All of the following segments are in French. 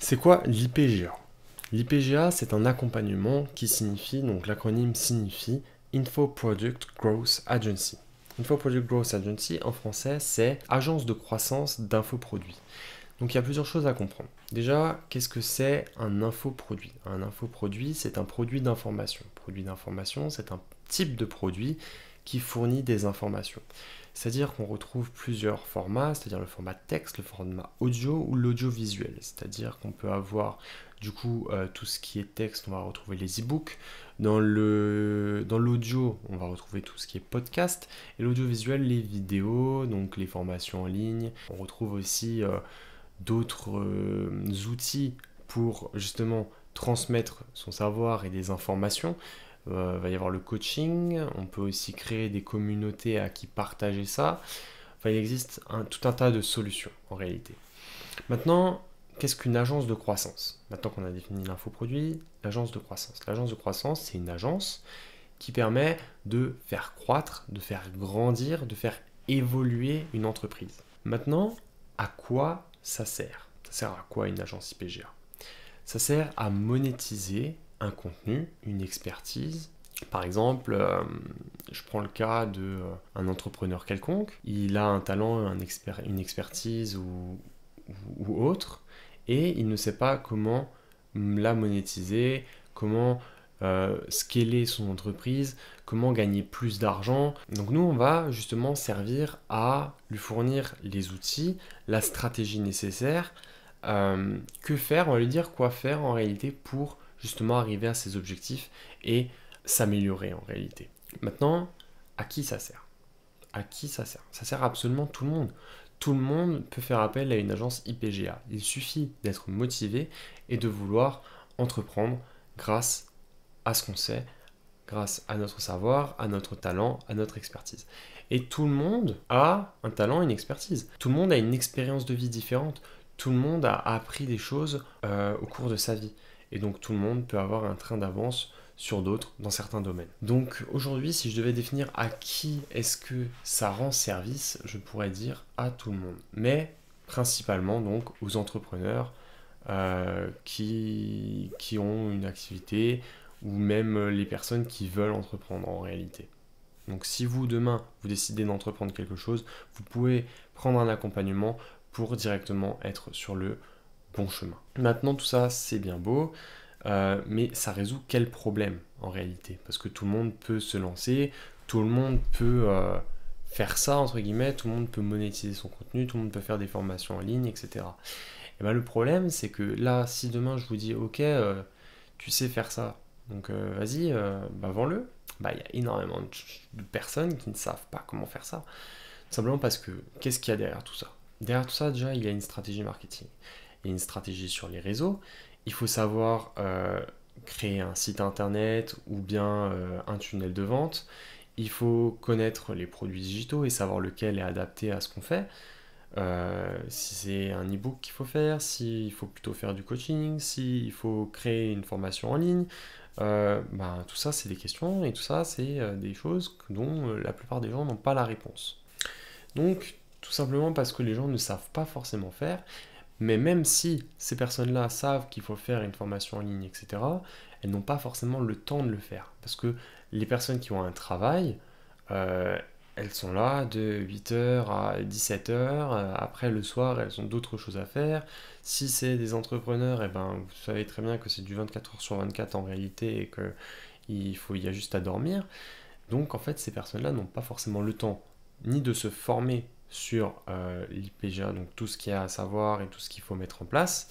C'est quoi l'IPGA? L'IPGA, c'est un accompagnement qui signifie, donc l'acronyme signifie Info Product Growth Agency. Info Product Growth Agency, en français, c'est agence de croissance d'infoproduits. Donc il y a plusieurs choses à comprendre. Déjà, qu'est-ce que c'est un infoproduit? Un infoproduit, c'est un produit d'information. Produit d'information, c'est un type de produit qui fournit des informations. C'est-à-dire qu'on retrouve plusieurs formats, c'est-à-dire le format texte, le format audio ou l'audiovisuel. C'est-à-dire qu'on peut avoir du coup tout ce qui est texte, on va retrouver les e-books. Dans l'audio, on va retrouver tout ce qui est podcast. Et l'audiovisuel, les vidéos, donc les formations en ligne. On retrouve aussi d'autres outils pour justement transmettre son savoir et des informations. Il va y avoir le coaching, on peut aussi créer des communautés à qui partager ça. Enfin, il existe tout un tas de solutions en réalité. Maintenant, qu'est-ce qu'une agence de croissance? Maintenant qu'on a défini l'infoproduit, l'agence de croissance. L'agence de croissance, c'est une agence qui permet de faire croître, de faire grandir, de faire évoluer une entreprise. Maintenant, à quoi ça sert? Ça sert à quoi une agence IPGA? Ça sert à monétiser un contenu, une expertise. Par exemple, je prends le cas d'un entrepreneur quelconque. Il a un talent, une expertise ou autre, et il ne sait pas comment la monétiser, comment scaler son entreprise, comment gagner plus d'argent. Donc nous, on va justement servir à lui fournir les outils, la stratégie nécessaire. Que faire? On va lui dire quoi faire en réalité pour justement arriver à ses objectifs et s'améliorer en réalité. Maintenant, à qui ça sert? À qui ça sert? Ça sert à absolument tout le monde. Tout le monde peut faire appel à une agence IPGA. Il suffit d'être motivé et de vouloir entreprendre grâce à ce qu'on sait, grâce à notre savoir, à notre talent, à notre expertise. Et tout le monde a un talent, une expertise. Tout le monde a une expérience de vie différente. Tout le monde a appris des choses au cours de sa vie. Et donc tout le monde peut avoir un train d'avance sur d'autres dans certains domaines. Donc aujourd'hui, si je devais définir à qui est-ce que ça rend service, je pourrais dire à tout le monde. Mais principalement donc aux entrepreneurs qui ont une activité ou même les personnes qui veulent entreprendre en réalité. Donc si vous, demain, vous décidez d'entreprendre quelque chose, vous pouvez prendre un accompagnement pour directement être sur le bon chemin. Maintenant, tout ça, c'est bien beau, mais ça résout quel problème en réalité? Parce que tout le monde peut se lancer, tout le monde peut faire ça, entre guillemets, tout le monde peut monétiser son contenu, tout le monde peut faire des formations en ligne, etc. Et ben, le problème, c'est que là, si demain je vous dis, ok, tu sais faire ça, donc vas-y, vends-le. Bah, il y a énormément de personnes qui ne savent pas comment faire ça. Tout simplement parce que, qu'est-ce qu'il y a derrière tout ça? Derrière tout ça, déjà, il y a une stratégie marketing. Il y a une stratégie sur les réseaux. Il faut savoir créer un site internet ou bien un tunnel de vente. Il faut connaître les produits digitaux et savoir lequel est adapté à ce qu'on fait. Si c'est un e-book qu'il faut faire, s'il faut plutôt faire du coaching, s'il faut créer une formation en ligne, tout ça c'est des questions et tout ça c'est des choses dont la plupart des gens n'ont pas la réponse. Donc tout simplement parce que les gens ne savent pas forcément faire, mais même si ces personnes-là savent qu'il faut faire une formation en ligne, etc., elles n'ont pas forcément le temps de le faire. Parce que les personnes qui ont un travail, euh, elles sont là de 8h à 17h. Après, le soir, elles ont d'autres choses à faire. Si c'est des entrepreneurs, eh ben, vous savez très bien que c'est du 24 heures sur 24 en réalité et qu'il y a juste à dormir. Donc, en fait, ces personnes-là n'ont pas forcément le temps ni de se former sur l'IPGA, donc tout ce qu'il y a à savoir et tout ce qu'il faut mettre en place,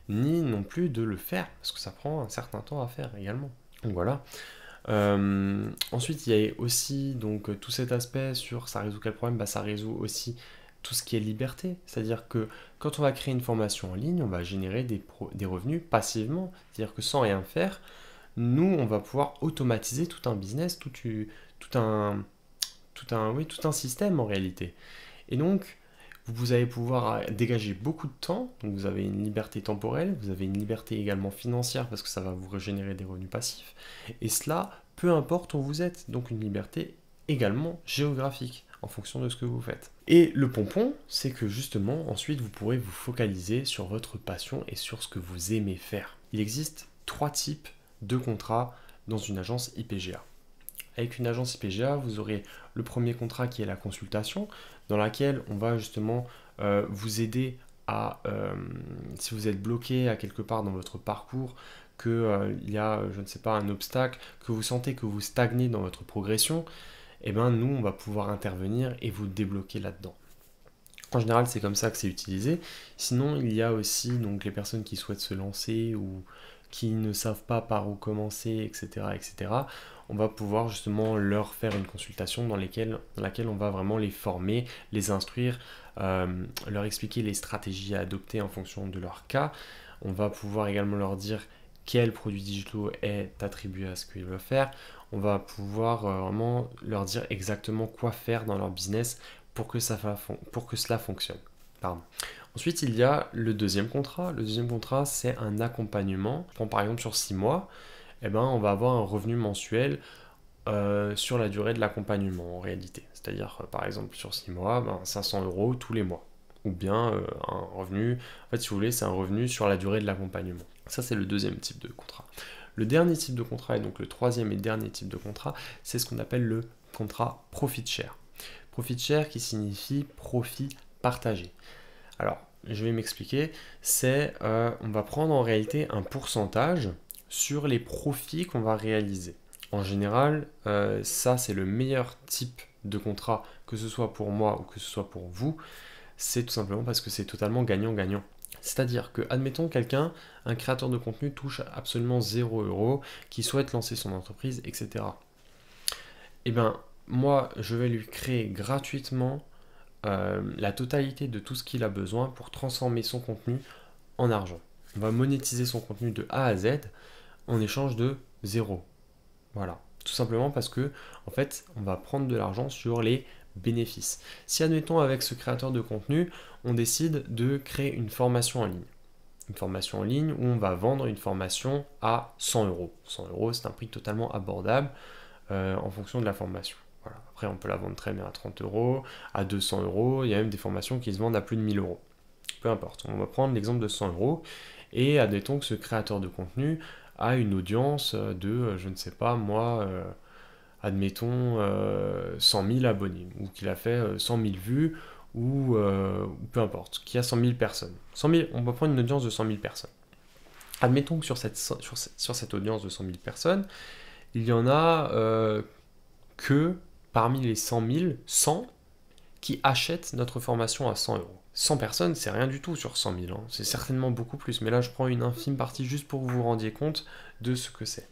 ni non plus de le faire, parce que ça prend un certain temps à faire également. Donc voilà. Ensuite, il y a aussi donc tout cet aspect sur ça résout quel problème? Ça résout aussi tout ce qui est liberté. C'est-à-dire que quand on va créer une formation en ligne, on va générer des revenus passivement. C'est-à-dire que sans rien faire, nous, on va pouvoir automatiser tout un business, tout un, tout un système en réalité. Et donc, vous allez pouvoir dégager beaucoup de temps, donc vous avez une liberté temporelle, vous avez une liberté également financière parce que ça va vous régénérer des revenus passifs, et cela, peu importe où vous êtes, donc une liberté également géographique. en fonction de ce que vous faites. Et le pompon, c'est que justement, ensuite, vous pourrez vous focaliser sur votre passion et sur ce que vous aimez faire. Il existe 3 types de contrats dans une agence IPGA. Avec une agence IPGA, vous aurez le premier contrat qui est la consultation, dans laquelle on va justement vous aider à, si vous êtes bloqué à quelque part dans votre parcours, qu'il y a, je ne sais pas, un obstacle, que vous sentez que vous stagnez dans votre progression, eh bien nous, on va pouvoir intervenir et vous débloquer là-dedans. En général, c'est comme ça que c'est utilisé. Sinon, il y a aussi donc, les personnes qui souhaitent se lancer ou qui ne savent pas par où commencer, etc., etc. On va pouvoir justement leur faire une consultation dans laquelle on va vraiment les former, les instruire, leur expliquer les stratégies à adopter en fonction de leur cas. On va pouvoir également leur dire quel produit digital est attribué à ce qu'ils veulent faire. On va pouvoir vraiment leur dire exactement quoi faire dans leur business pour que cela fonctionne. Pardon. Ensuite, il y a le deuxième contrat. Le deuxième contrat, c'est un accompagnement. Je prends par exemple sur 6 mois, eh ben, on va avoir un revenu mensuel sur la durée de l'accompagnement en réalité. C'est-à-dire, par exemple, sur 6 mois, 500 € tous les mois. Ou bien un revenu, en fait, si vous voulez, c'est un revenu sur la durée de l'accompagnement. Ça, c'est le deuxième type de contrat. Le dernier type de contrat, et donc le troisième et dernier type de contrat, c'est ce qu'on appelle le contrat profit share. Profit share qui signifie profit partagé. Alors, je vais m'expliquer, c'est on va prendre en réalité un pourcentage sur les profits qu'on va réaliser. En général, ça c'est le meilleur type de contrat, que ce soit pour moi ou que ce soit pour vous, c'est tout simplement parce que c'est totalement gagnant-gagnant. C'est-à-dire que, admettons quelqu'un, un créateur de contenu touche absolument 0 €, qui souhaite lancer son entreprise, etc. Eh bien, moi, je vais lui créer gratuitement la totalité de tout ce qu'il a besoin pour transformer son contenu en argent. On va monétiser son contenu de A à Z en échange de 0. Voilà. Tout simplement parce que, en fait, on va prendre de l'argent sur les bénéfices. Si, admettons, avec ce créateur de contenu, on décide de créer une formation en ligne. Une formation en ligne où on va vendre une formation à 100 €. 100 €, c'est un prix totalement abordable en fonction de la formation. Voilà. Après, on peut la vendre très bien à 30 €, à 200 €. Il y a même des formations qui se vendent à plus de 1000 €. Peu importe. On va prendre l'exemple de 100 € et admettons que ce créateur de contenu a une audience de, je ne sais pas moi, admettons 100 000 abonnés, ou qu'il a fait 100 000 vues, ou peu importe, qu'il y a 100 000 personnes. 100 000, on va prendre une audience de 100 000 personnes. Admettons que sur cette audience de 100 000 personnes, il y en a que parmi les 100 000, 100 qui achètent notre formation à 100 €. 100 personnes, c'est rien du tout sur 100 000, hein. C'est certainement beaucoup plus, mais là je prends une infime partie juste pour que vous vous rendiez compte de ce que c'est.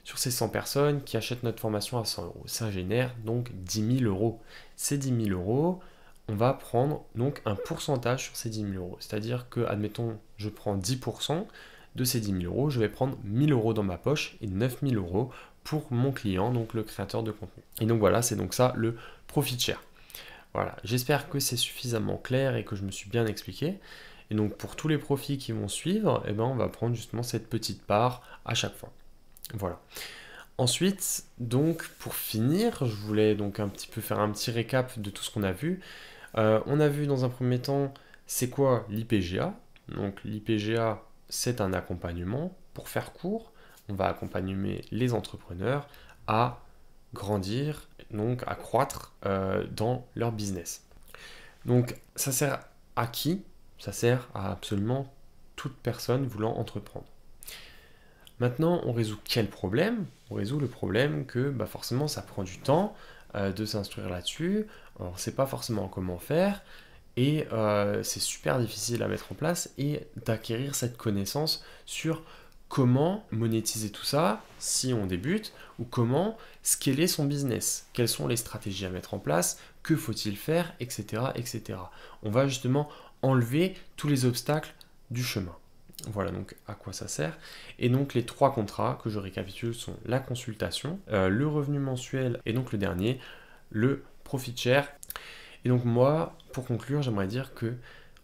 Sur ces 100 personnes qui achètent notre formation à 100 €, ça génère donc 10 000 €. Ces 10 000 €, on va prendre donc un pourcentage sur ces 10 000 €. C'est-à-dire que, admettons, je prends 10% de ces 10 000 €, je vais prendre 1 000 € dans ma poche et 9 000 € pour mon client, donc le créateur de contenu. Et donc voilà, c'est donc ça le profit share. Voilà, j'espère que c'est suffisamment clair et que je me suis bien expliqué. Et donc pour tous les profits qui vont suivre, eh ben, on va prendre justement cette petite part à chaque fois. Voilà. Ensuite, donc pour finir, je voulais donc un petit peu faire un petit récap de tout ce qu'on a vu. On a vu dans un premier temps, c'est quoi l'IPGA? Donc l'IPGA, c'est un accompagnement. Pour faire court, on va accompagner les entrepreneurs à grandir, donc à croître dans leur business. Donc ça sert à qui? Ça sert à absolument toute personne voulant entreprendre. Maintenant, on résout quel problème? On résout le problème que forcément ça prend du temps de s'instruire là-dessus, on ne sait pas forcément comment faire, et c'est super difficile à mettre en place et d'acquérir cette connaissance sur comment monétiser tout ça si on débute, ou comment scaler son business, quelles sont les stratégies à mettre en place, que faut-il faire, etc., etc. On va justement enlever tous les obstacles du chemin. Voilà donc à quoi ça sert. Et donc les 3 contrats que je récapitule sont la consultation, le revenu mensuel et donc le dernier, le profit share. Et donc moi, pour conclure, j'aimerais dire que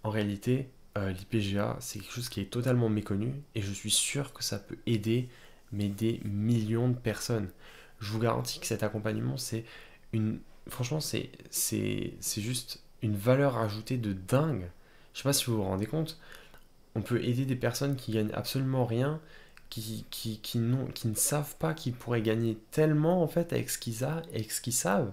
en réalité, l'IPGA, c'est quelque chose qui est totalement méconnu et je suis sûr que ça peut aider mais des millions de personnes. Je vous garantis que cet accompagnement, c'est une franchement, c'est juste une valeur ajoutée de dingue. Je sais pas si vous vous rendez compte, on peut aider des personnes qui gagnent absolument rien, qui ne savent pas qu'ils pourraient gagner tellement en fait avec avec ce qu'ils savent,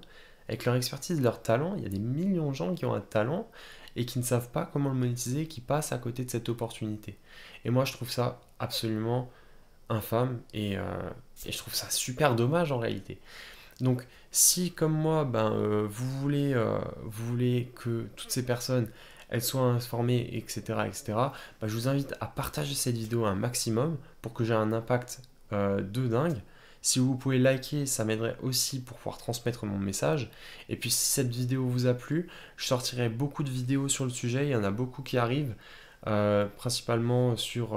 avec leur expertise, leur talent. Il y a des millions de gens qui ont un talent et qui ne savent pas comment le monétiser, qui passent à côté de cette opportunité. Et moi, je trouve ça absolument infâme et je trouve ça super dommage en réalité. Donc, si comme moi, vous voulez que toutes ces personnes elles soient informées, etc., etc., je vous invite à partager cette vidéo un maximum pour que j'ai un impact de dingue. Si vous pouvez liker, ça m'aiderait aussi pour pouvoir transmettre mon message. Et puis si cette vidéo vous a plu, je sortirai beaucoup de vidéos sur le sujet, il y en a beaucoup qui arrivent. Principalement sur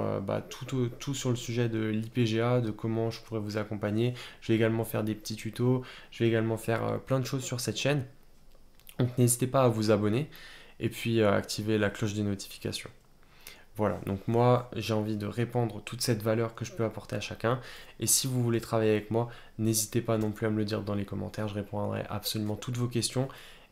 tout sur le sujet de l'IPGA, de comment je pourrais vous accompagner. Je vais également faire des petits tutos, je vais également faire plein de choses sur cette chaîne. Donc n'hésitez pas à vous abonner et puis à activer la cloche des notifications. Voilà, donc moi j'ai envie de répandre toute cette valeur que je peux apporter à chacun. Et si vous voulez travailler avec moi, n'hésitez pas non plus à me le dire dans les commentaires. Je répondrai absolument toutes vos questions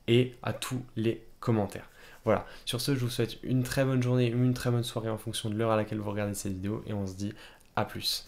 et à tous les commentaires. Voilà, sur ce, je vous souhaite une très bonne journée ou une très bonne soirée en fonction de l'heure à laquelle vous regardez cette vidéo et on se dit à plus.